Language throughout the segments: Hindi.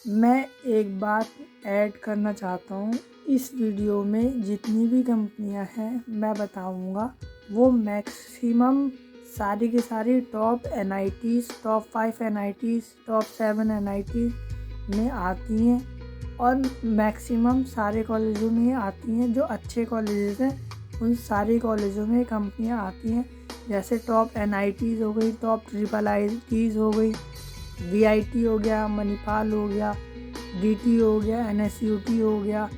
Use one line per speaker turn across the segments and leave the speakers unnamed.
मैं एक बात ऐड करना चाहता हूँ। इस वीडियो में जितनी भी कंपनियाँ हैं मैं बताऊँगा, वो मैक्सिमम सारी की सारी top NITs, top 5 NITs, top 7 NITs में आती हैं और मैक्सिमम सारे कॉलेजों में आती हैं। जो अच्छे कॉलेजेस हैं उन सारे कॉलेजों में कंपनियाँ आती हैं। जैसे टॉप NITs हो गई, टॉप IIITs हो गई, VIT हो गया, मणिपाल हो गया, DT हो गया, NSUT हो गया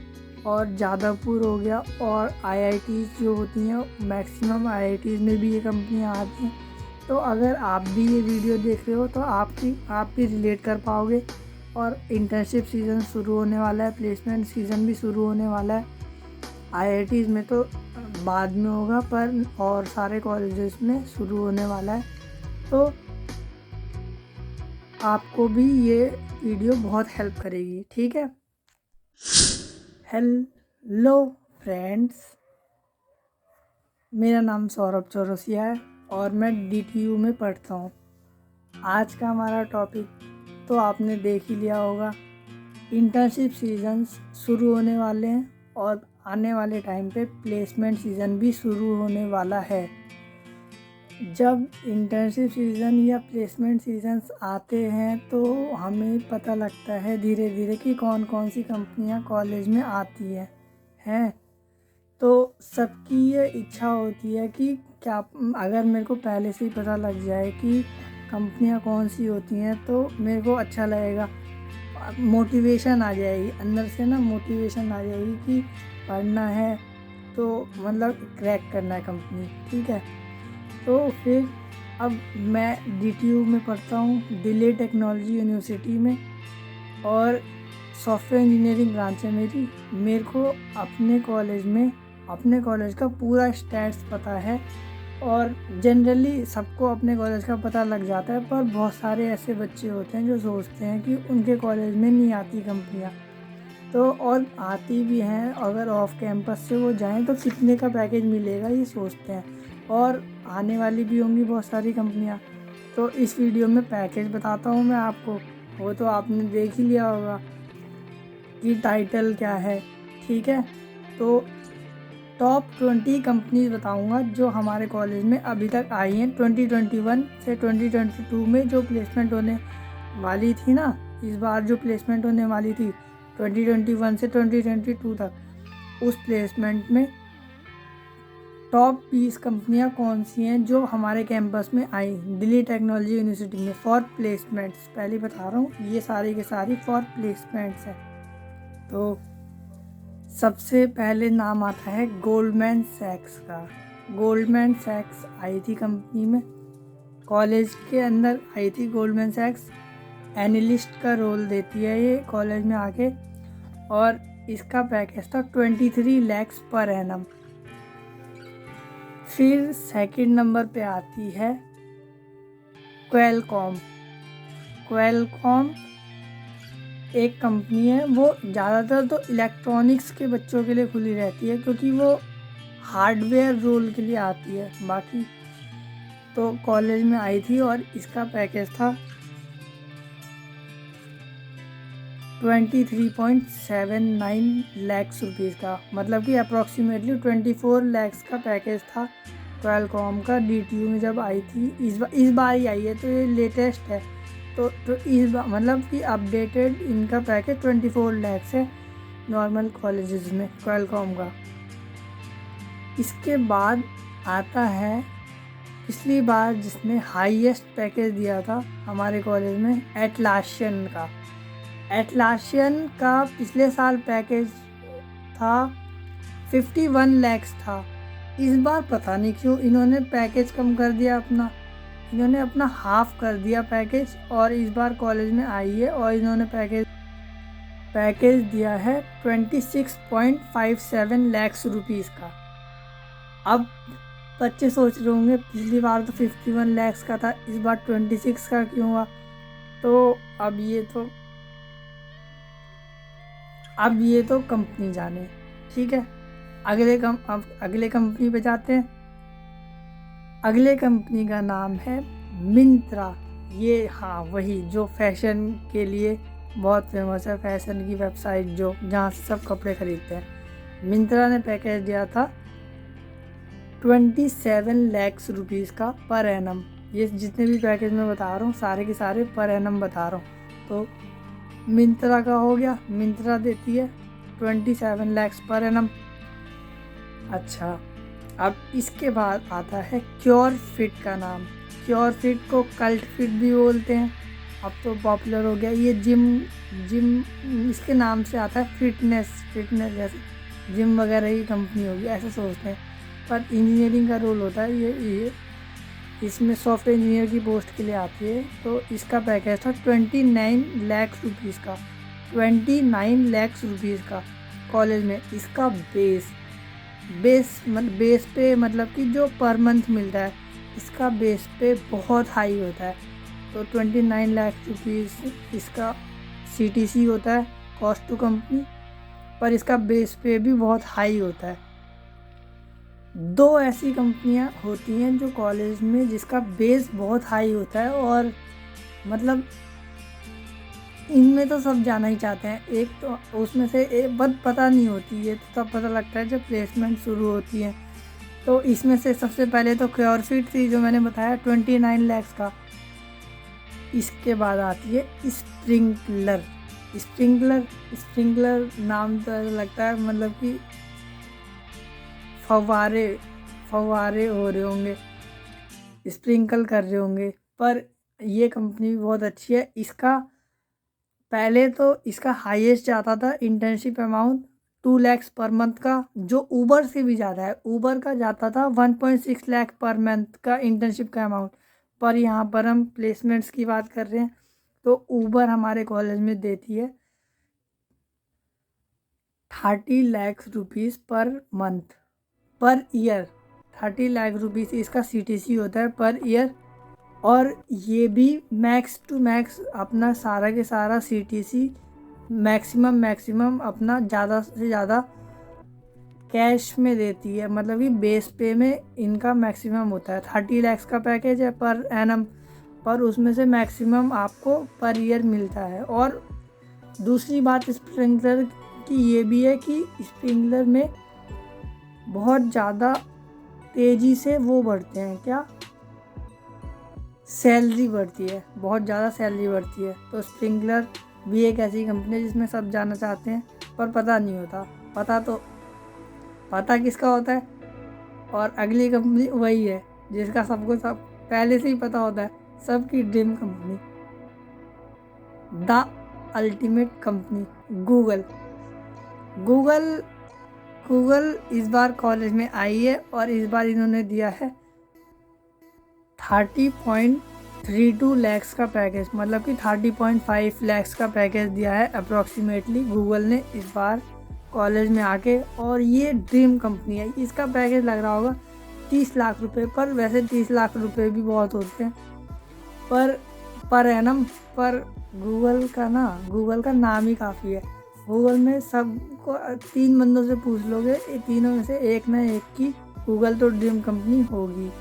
और जादवपुर हो गया। और IITs जो होती हैं, मैक्सिमम IITs में भी ये कंपनियाँ आती हैं। तो अगर आप भी ये वीडियो देख रहे हो तो आप भी रिलेट कर पाओगे। और इंटर्नशिप सीज़न शुरू होने वाला है, प्लेसमेंट सीज़न भी शुरू होने वाला है। IITs में तो बाद में होगा, पर और सारे कॉलेजेस में शुरू होने वाला है। तो आपको भी ये वीडियो बहुत हेल्प करेगी, ठीक है। हेलो फ्रेंड्स, मेरा नाम सौरभ चौरसिया है और मैं DTU में पढ़ता हूँ। आज का हमारा टॉपिक तो आपने देख ही लिया होगा। इंटर्नशिप सीजन्स शुरू होने वाले हैं और आने वाले टाइम पे प्लेसमेंट सीज़न भी शुरू होने वाला है। जब इंटर्नशिप सीज़न या प्लेसमेंट सीजन्स आते हैं तो हमें पता लगता है धीरे धीरे कि कौन कौन सी कंपनियां कॉलेज में आती हैं। तो सबकी ये इच्छा होती है कि क्या अगर मेरे को पहले से ही पता लग जाए कि कंपनियां कौन सी होती हैं तो मेरे को अच्छा लगेगा, मोटिवेशन आ जाएगी अंदर से ना, मोटिवेशन आ जाएगी कि पढ़ना है तो मतलब क्रैक करना है कंपनी, ठीक है। तो फिर अब मैं DTU में पढ़ता हूँ, दिल्ली टेक्नोलॉजी यूनिवर्सिटी में, और सॉफ्टवेयर इंजीनियरिंग ब्रांच है मेरी। मेरे को अपने कॉलेज का पूरा स्टैट्स पता है और जनरली सबको अपने कॉलेज का पता लग जाता है। पर बहुत सारे ऐसे बच्चे होते हैं जो सोचते हैं कि उनके कॉलेज में नहीं आती कंपनियाँ, तो और आती भी हैं, अगर ऑफ कैंपस से वो जाएं तो कितने का पैकेज मिलेगा ये सोचते हैं, और आने वाली भी होंगी बहुत सारी कंपनियां। तो इस वीडियो में पैकेज बताता हूँ मैं आपको, वो तो आपने देख ही लिया होगा कि टाइटल क्या है, ठीक है। तो टॉप 20 कंपनीज बताऊंगा जो हमारे कॉलेज में अभी तक आई हैं। 2021 से 2022 में जो प्लेसमेंट होने वाली थी ना, इस बार जो प्लेसमेंट होने वाली थी 2021 से 2022 तक, उस प्लेसमेंट में टॉप 20 कंपनियां कौन सी हैं जो हमारे कैंपस में आई दिल्ली टेक्नोलॉजी यूनिवर्सिटी में फॉर प्लेसमेंट्स। पहले बता रहा हूँ, ये सारी के सारी फॉर प्लेसमेंट्स हैं। तो सबसे पहले नाम आता है गोल्डमैन सैक्स का। गोल्डमैन सैक्स आई थी कंपनी में, कॉलेज के अंदर आई थी। गोल्डमैन सैक्स एनालिस्ट का रोल देती है ये कॉलेज में आके, और इसका पैकेज था 23 lakhs पर एनम। फिर सेकंड नंबर पे आती है क्वेलकॉम। क्वेलकॉम एक कंपनी है, वो ज़्यादातर तो इलेक्ट्रॉनिक्स के बच्चों के लिए खुली रहती है क्योंकि वो हार्डवेयर रोल के लिए आती है। बाकी तो कॉलेज में आई थी और इसका पैकेज था 23.79 lakhs रुपीज़ का, मतलब कि अप्रॉक्सीमेटली 24 lakhs का पैकेज था क्वेलकॉम का। DTU में जब आई थी, इस बार ही आई है, तो ये लेटेस्ट है। तो इस बार मतलब कि अपडेटेड इनका पैकेज 24 lakhs है नॉर्मल कॉलेजेस में क्वेलकॉम का। इसके बाद आता है पिछली बार जिसने हाईएस्ट पैकेज दिया था हमारे कॉलेज में, एटलासियन का। एटलासियन का पिछले साल पैकेज था 51 lakhs था। इस बार पता नहीं क्यों इन्होंने पैकेज कम कर दिया, इन्होंने अपना हाफ कर दिया पैकेज, और इस बार कॉलेज में आई है और इन्होंने पैकेज दिया है 26.57 lakhs रुपीज़ का। अब बच्चे सोच रहे होंगे पिछली बार तो 51 lakhs का था, इस बार 26 का क्यों हुआ। तो अब ये तो कंपनी जाने, ठीक है। अब अगले कंपनी पे जाते हैं। अगले कंपनी का नाम है मिंत्रा। ये हाँ, वही जो फैशन के लिए बहुत फेमस है, फैशन की वेबसाइट जो जहाँ से सब कपड़े खरीदते हैं। मिंत्रा ने पैकेज दिया था 27 लाख रुपीज़ का पर एनम। ये जितने भी पैकेज मैं बता रहा हूँ सारे के सारे पर एनम बता रहा हूँ। तो मिंत्रा का हो गया, मिंत्रा देती है 27 लाख पर एनम। अच्छा, अब इसके बाद आता है क्योर फिट का नाम। क्योर फिट को कल्ट फिट भी बोलते हैं, अब तो पॉपुलर हो गया। ये जिम इसके नाम से आता है, फिटनेस जैसे जिम वगैरह की कंपनी होगी ऐसे सोचते हैं, पर इंजीनियरिंग का रोल होता है। ये इसमें सॉफ्टवेयर इंजीनियर की पोस्ट के लिए आती है। तो इसका पैकेज था 29 लाख रुपीज़ का, 29 लाख रुपीज़ का कॉलेज में। इसका बेस पे मतलब कि जो पर मंथ मिलता है, इसका बेस पे बहुत हाई होता है। तो 29 लाख रुपीज़ इसका CTC होता है, कॉस्ट टू कंपनी, पर इसका बेस पे भी बहुत हाई होता है। 2 ऐसी कंपनियां होती हैं जो कॉलेज में जिसका बेस बहुत हाई होता है, और मतलब इनमें तो सब जाना ही चाहते हैं। एक तो उसमें से एक बात पता नहीं होती है, तो तब पता लगता है जब प्लेसमेंट शुरू होती है। तो इसमें से सबसे पहले तो क्योरफिट थी जो मैंने बताया 29 लाख का। इसके बाद आती है स्प्रिंकलर नाम तो ऐसा लगता है मतलब कि फव्वारे हो रहे होंगे, स्प्रिंकल कर रहे होंगे, पर ये कंपनी भी बहुत अच्छी है। इसका पहले तो इसका हाईएस्ट जाता था internship amount 2 lakh per month का, जो ऊबर से भी ज़्यादा है। ऊबर का जाता था 1.6 लाख पर मंथ का इंटर्नशिप का अमाउंट, पर यहाँ पर हम प्लेसमेंट्स की बात कर रहे हैं। तो ऊबर हमारे कॉलेज में देती है 30 lakh rupees per month, per year. 30 lakh rupees इसका CTC होता है पर ईयर, और ये भी मैक्स टू मैक्स अपना सारा के सारा CTC मैक्सिमम अपना ज़्यादा से ज़्यादा कैश में देती है, मतलब कि बेस पे में इनका मैक्सिमम होता है। 30 लाख का पैकेज है पर एनम, पर उसमें से मैक्सिमम आपको पर ईयर मिलता है। और दूसरी बात स्प्रिंकलर की ये भी है कि स्प्रिंकलर में बहुत ज़्यादा तेज़ी से वो बढ़ते हैं, क्या सैलरी बढ़ती है, बहुत ज़्यादा सैलरी बढ़ती है। तो स्प्रिंकलर भी एक ऐसी कंपनी है जिसमें सब जाना चाहते हैं, पर पता नहीं होता। पता किसका होता है, और अगली कंपनी वही है जिसका सबको सब पहले से ही पता होता है, सबकी dream company, the ultimate company Google इस बार कॉलेज में आई है, और इस बार इन्होंने दिया है 30.32 लाख का पैकेज, मतलब कि 30.5 लाख का पैकेज दिया है अप्रॉक्सीमेटली गूगल ने इस बार कॉलेज में आके। और ये ड्रीम कंपनी है। इसका पैकेज लग रहा होगा 30 लाख रुपए, पर वैसे 30 लाख रुपए भी बहुत होते हैं पर एनम। पर गूगल का नाम ही काफ़ी है। गूगल में सबको 3 बंदों से पूछ लोगे, तीनों में से एक ना एक की गूगल तो ड्रीम कंपनी होगी।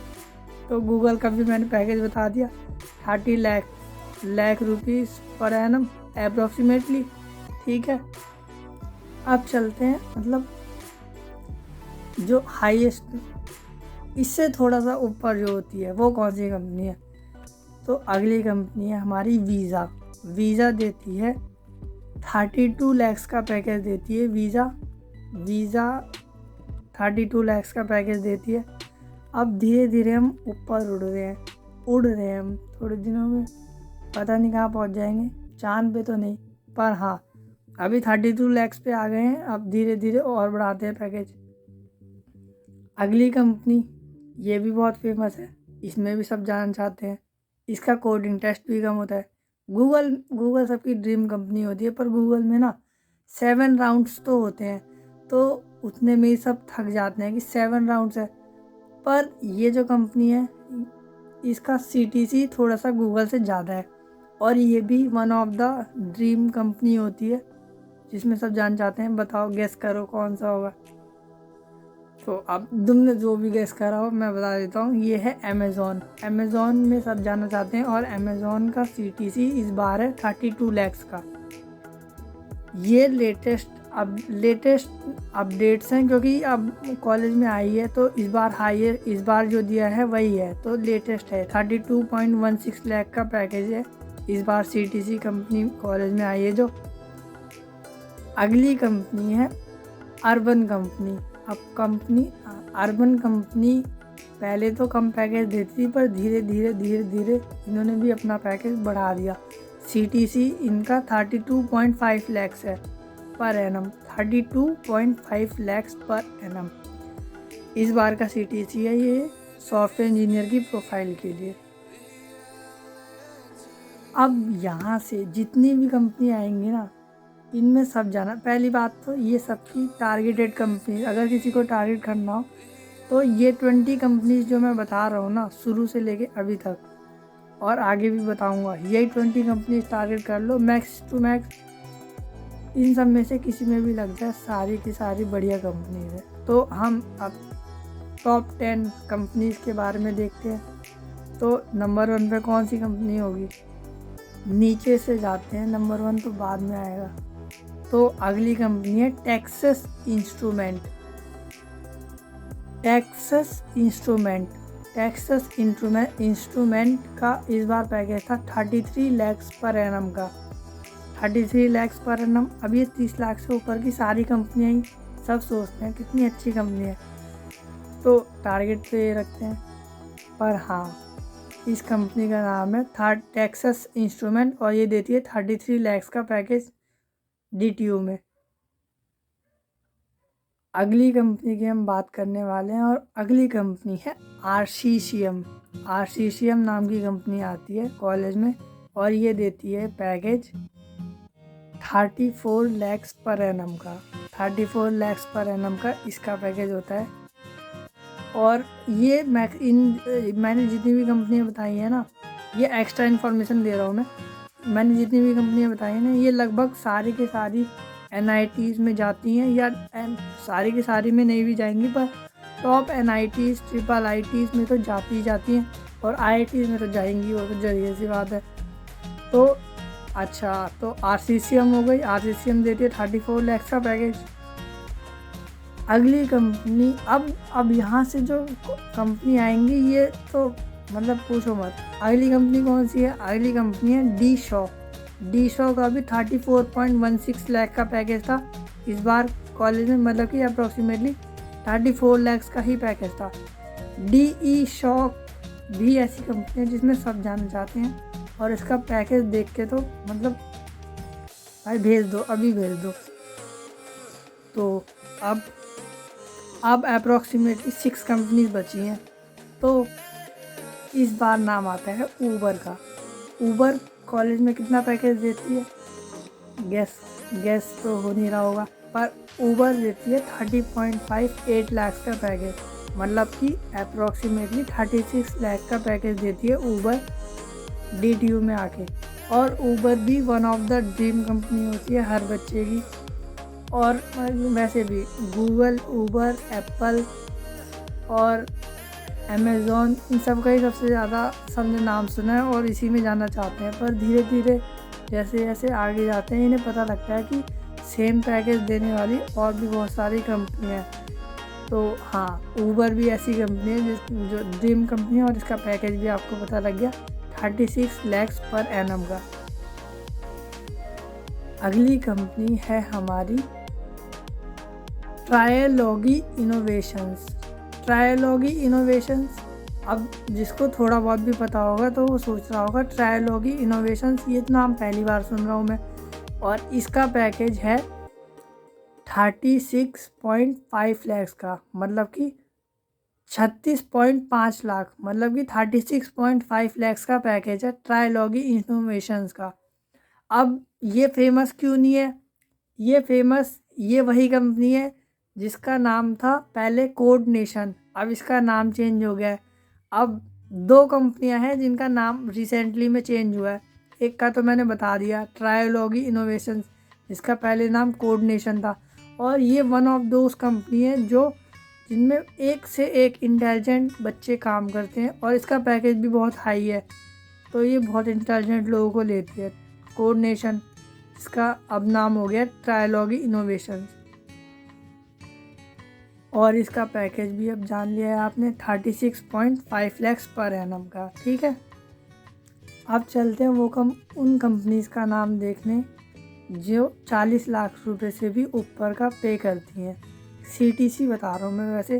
तो गूगल का भी मैंने पैकेज बता दिया, 30 lakh rupees per annum approximately. ठीक है, अब चलते हैं मतलब जो हाईएस्ट, इससे थोड़ा सा ऊपर जो होती है वो कौन सी कंपनी है। तो अगली कंपनी है हमारी वीज़ा देती है 32 लाख का पैकेज देती है। वीज़ा 32 लाख का पैकेज देती है। अब धीरे धीरे हम ऊपर उड़ रहे हैं हम थोड़े दिनों में पता नहीं कहाँ पहुँच जाएंगे, चांद पे तो नहीं, पर हाँ अभी 32 लाख पे आ गए हैं। अब धीरे धीरे और बढ़ाते हैं पैकेज। अगली कंपनी ये भी बहुत फेमस है, इसमें भी सब जानना चाहते हैं। इसका कोडिंग टेस्ट भी कम होता है। गूगल सबकी ड्रीम कंपनी होती है, पर गूगल में ना 7 राउंड्स तो होते हैं, तो उतने में ही सब थक जाते हैं कि 7 राउंड्स है। पर ये जो कंपनी है इसका CTC थोड़ा सा गूगल से ज़्यादा है, और ये भी one of the dream company होती है जिसमें सब जान चाहते हैं। बताओ, गेस करो कौन सा होगा। तो अब तुमने जो भी गेस करा हो मैं बता देता हूँ, ये है अमेज़ॉन में सब जानना चाहते हैं, और अमेज़ॉन का CTC इस बार है 32 लाख का। ये लेटेस्ट अपडेट्स हैं, क्योंकि अब कॉलेज में आई है तो इस बार जो दिया है वही है, तो लेटेस्ट है। 32.16 लाख का पैकेज है इस बार CTC कंपनी कॉलेज में आई है। जो अगली कंपनी है अर्बन कंपनी। अब अर्बन कंपनी पहले तो कम पैकेज देती थी, पर धीरे धीरे इन्होंने भी अपना पैकेज बढ़ा दिया। CTC इनका 32.5 लैक्स है per annum, 32.5 lakhs per annum इस बार का CTC है। ये सॉफ्टवेयर इंजीनियर की प्रोफाइल के लिए। अब यहाँ से जितनी भी कंपनी आएंगी ना, इनमें सब जाना। पहली बात तो ये सबकी टारगेटेड कंपनी, अगर किसी को टारगेट करना हो तो ये 20 कंपनीज जो मैं बता रहा हूँ ना, शुरू से लेके अभी तक और आगे भी बताऊँगा, यही 20 कंपनीज टारगेट कर लो। मैक्स टू मैक्स इन सब में से किसी में भी लग जाए, सारी की सारी बढ़िया कंपनीज है। तो हम अब टॉप 10 कंपनीज के बारे में देखते हैं। तो नंबर 1 पे कौन सी कंपनी होगी? नीचे से जाते हैं, नंबर 1 तो बाद में आएगा। तो अगली कंपनी है टेक्सास इंस्ट्रूमेंट का इस बार पैकेज था 33 लैक्स पर एनम का। 33 लैक्स पर एनम। अब ये 30 लाख से ऊपर की सारी कंपनियाँ ही सब सोचते हैं कितनी अच्छी कंपनी है, तो टारगेट तो ये रखते हैं। पर हाँ, इस कंपनी का नाम है टेक्सास इंस्ट्रूमेंट और ये देती है 33 लैक्स का पैकेज DTU में। अगली कंपनी की हम बात करने वाले हैं और अगली कंपनी है RCCM नाम की कंपनी आती है कॉलेज में और ये देती है पैकेज 34 लैक्स पर एनम का। 34 लैक्स पर एनम का इसका पैकेज होता है। और ये मैंने जितनी भी कंपनियां बताई हैं ना, ये एक्स्ट्रा इन्फॉर्मेशन दे रहा हूँ मैंने जितनी भी कंपनियां बताई हैं ना, ये लगभग सारी के सारी NITs में जाती हैं, या सारी की सारी में नहीं भी जाएंगी, पर टॉप NITs IITs में तो जाती ही जाती हैं और IITs में तो जाएंगी, वो तो जरिए सी बात है। तो अच्छा, तो RCCM हो गई। RCCM देती है 34 लैक्स का पैकेज। अगली कंपनी, अब यहाँ से जो कंपनी आएंगी ये तो मतलब पूछो मत। अगली कंपनी कौन सी है? अगली कंपनी है डी शॉ का भी 34.16 लाख का पैकेज था इस बार कॉलेज में, मतलब कि अप्रॉक्सीमेटली 34 लैक्स का ही पैकेज था। DE शॉक भी ऐसी कंपनी है जिसमें सब जाना चाहते हैं और इसका पैकेज देख के तो मतलब भाई भेज दो, अभी भेज दो। तो अब अप्रॉक्सीमेटली 6 कंपनीज बची हैं। तो इस बार नाम आता है ऊबर का। ऊबर कॉलेज में कितना पैकेज देती है? गैस तो हो नहीं रहा होगा, पर ऊबर देती है 30.58 लाख का पैकेज, मतलब कि अप्रॉक्सीमेटली 36 लाख का पैकेज देती है ऊबर DTU में आके। और ऊबर भी one of the dream company होती है हर बच्चे की। और वैसे भी गूगल, ऊबर, एप्पल और अमेज़ॉन, इन सब का ही सबसे ज़्यादा सबने नाम सुना है और इसी में जाना चाहते हैं। पर धीरे धीरे जैसे जैसे आगे जाते हैं इन्हें पता लगता है कि सेम पैकेज देने वाली और भी बहुत सारी कंपनियाँ हैं। तो हाँ, ऊबर भी ऐसी कंपनी है जो ड्रीम कंपनी है और इसका पैकेज भी आपको पता लग गया 36 लैक्स पर एनम का। अगली कंपनी है हमारी ट्रायोलॉजी इनोवेशंस। अब जिसको थोड़ा बहुत भी पता होगा तो वो सोच रहा होगा ट्रायोलॉजी इनोवेशंस, ये तो नाम पहली बार सुन रहा हूँ मैं। और इसका पैकेज है 36.5 लैक्स का, मतलब कि 36.5 लाख, मतलब कि 36.5 लैक्स का पैकेज है ट्रायोलॉजी इनोवेशंस का। अब ये फेमस क्यों नहीं है? ये वही कंपनी है जिसका नाम था पहले कोड नेशन, अब इसका नाम चेंज हो गया है। अब 2 कंपनियां हैं जिनका नाम रिसेंटली में चेंज हुआ है। एक का तो मैंने बता दिया, ट्रायोलॉजी इनोवेशंस, जिसका पहले नाम कोड नेशन था। और ये वन ऑफ दोज कंपनी है जिनमें एक से एक इंटेलिजेंट बच्चे काम करते हैं और इसका पैकेज भी बहुत हाई है। तो ये बहुत इंटेलिजेंट लोगों को लेती है कोड नेशन। इसका अब नाम हो गया ट्रायोलॉजी इनोवेशंस। और इसका पैकेज भी अब जान लिया है आपने, 36.5 लाख पर एनम का। ठीक है, अब चलते हैं उन कंपनीज का नाम देखने जो 40 लाख रुपए से भी ऊपर का पे करती हैं। CTC बता रहा हूँ मैं वैसे,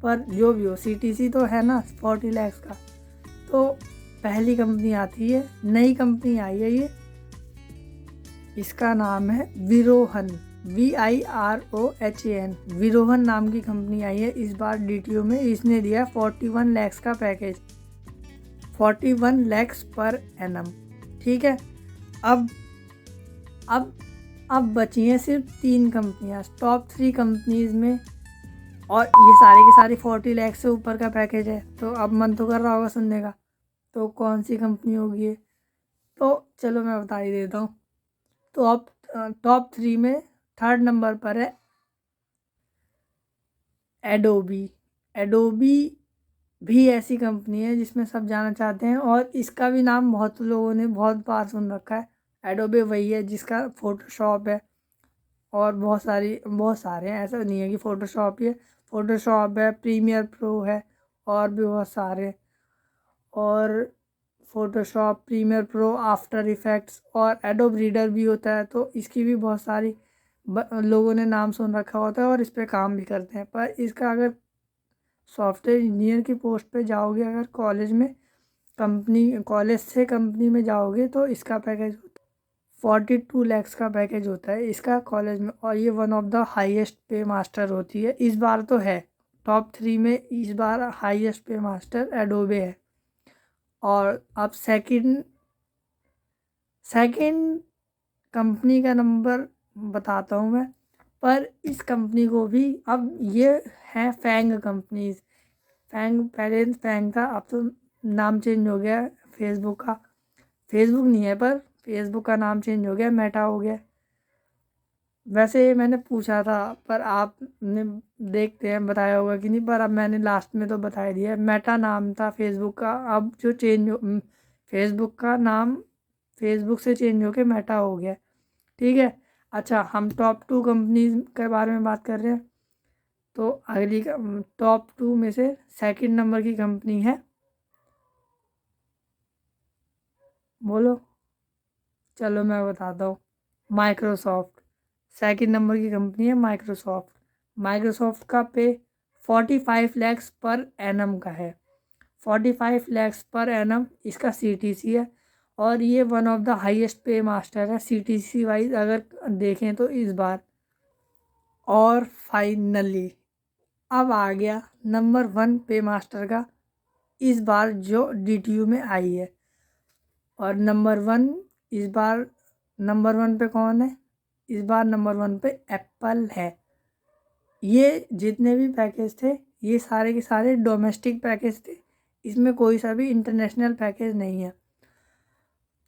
पर जो भी हो CTC तो है ना 40 लाख का। तो पहली कंपनी आती है, नई कंपनी आई है ये, इसका नाम है विरोहन, VIROHAN। विरोहन नाम की कंपनी आई है इस बार DTO में। इसने दिया 41 लाख का पैकेज, 41 लाख पर एनम। ठीक है, अब बची हैं सिर्फ 3 कंपनियां टॉप 3 कंपनीज में, और ये सारी की सारी 40 लाख से ऊपर का पैकेज है। तो अब मन तो कर रहा होगा सुनने का, तो कौन सी कंपनी होगी ये? तो चलो मैं बता ही देता हूँ। तो अब टॉप 3 में 3rd नंबर पर है एडोबी। एडोबी भी ऐसी कंपनी है जिसमें सब जाना चाहते हैं, और इसका भी नाम बहुत लोगों ने बहुत बार सुन रखा है। एडोबी वही है जिसका फोटोशॉप है, और बहुत सारे हैं, ऐसा नहीं है कि फ़ोटोशॉप ही है। फ़ोटोशॉप है, प्रीमियर प्रो है, और भी बहुत सारे। और Photoshop, Premiere Pro, After Effects और एडोब रीडर भी होता है। तो इसकी भी बहुत सारी लोगों ने नाम सुन रखा होता है और इस पर काम भी करते हैं। पर इसका अगर सॉफ्टवेयर इंजीनियर की पोस्ट पे जाओगे, अगर कॉलेज से कंपनी में जाओगे, तो इसका पैकेज 42 लाख का पैकेज होता है इसका कॉलेज में। और ये वन ऑफ द हाईएस्ट पे मास्टर होती है इस बार, तो है टॉप 3 में इस बार हाईएस्ट पे मास्टर एडोबे है। और अब सेकंड कंपनी का नंबर बताता हूँ मैं, पर इस कंपनी को भी अब ये है फैंग कंपनीज। पहले फैंग था, अब तो नाम चेंज हो गया फेसबुक का। फेसबुक नहीं है, पर फेसबुक का नाम चेंज हो गया, मेटा हो गया। वैसे मैंने पूछा था, पर आपने देखते हैं बताया होगा कि नहीं, पर अब मैंने लास्ट में तो बता दिया। मेटा नाम था फेसबुक का, अब जो फेसबुक का नाम फेसबुक से चेंज होके मेटा हो गया। ठीक है, अच्छा हम टॉप 2 कंपनीज के बारे में बात कर रहे हैं। तो अगली टॉप 2 में से सेकंड नंबर की कंपनी है, बोलो, चलो मैं बताता हूँ, माइक्रोसॉफ्ट। सेकंड नंबर की कंपनी है माइक्रोसॉफ्ट। माइक्रोसॉफ्ट का पे 45 लाख पर एनम का है। 45 लाख पर एनम इसका CTC है, और ये वन ऑफ द हाईएस्ट पे मास्टर है CTC वाइज अगर देखें तो इस बार। और फाइनली अब आ गया नंबर 1 पे मास्टर का इस बार जो DTU में आई है। और नंबर 1 इस बार, नंबर 1 पे कौन है इस बार? नंबर 1 पे एप्पल है। ये जितने भी पैकेज थे ये सारे के सारे डोमेस्टिक पैकेज थे, इसमें कोई सा भी इंटरनेशनल पैकेज नहीं है।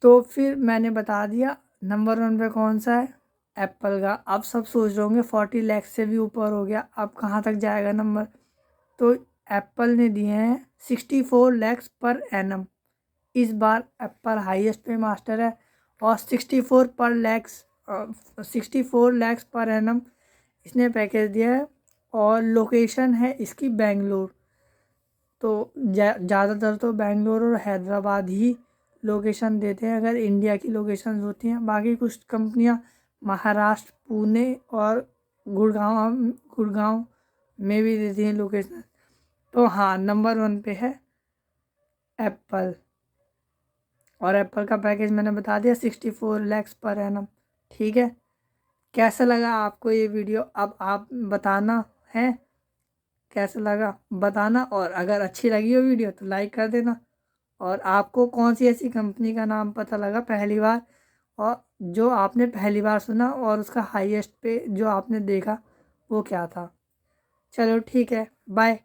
तो फिर मैंने बता दिया नंबर 1 पे कौन सा है, एप्पल का। अब सब सोच रहे होंगे 40 लाख से भी ऊपर हो गया, अब कहाँ तक जाएगा नंबर? तो एप्पल ने दिए हैं 64 लाख पर एनम। इस बार एप्पल हाईएस्ट पे मास्टर है, और 64 लाख पर एनम इसने पैकेज दिया है। और लोकेशन है इसकी बेंगलोर। तो ज़्यादातर तो बेंगलोर और हैदराबाद ही लोकेशन देते हैं अगर इंडिया की लोकेशन होती हैं। बाकी कुछ कंपनियां महाराष्ट्र, पुणे और गुड़गांव में भी देती हैं लोकेशन। तो हाँ, नंबर 1 पे है एप्पल, और एप्पल का पैकेज मैंने बता दिया 64 लाख पर एनम। ठीक है, कैसा लगा आपको ये वीडियो? अब आप बताना है कैसा लगा, बताना। और अगर अच्छी लगी हो वीडियो तो लाइक कर देना। और आपको कौन सी ऐसी कंपनी का नाम पता लगा पहली बार, और जो आपने पहली बार सुना, और उसका हाईएस्ट पे जो आपने देखा वो क्या था? चलो ठीक है, बाय।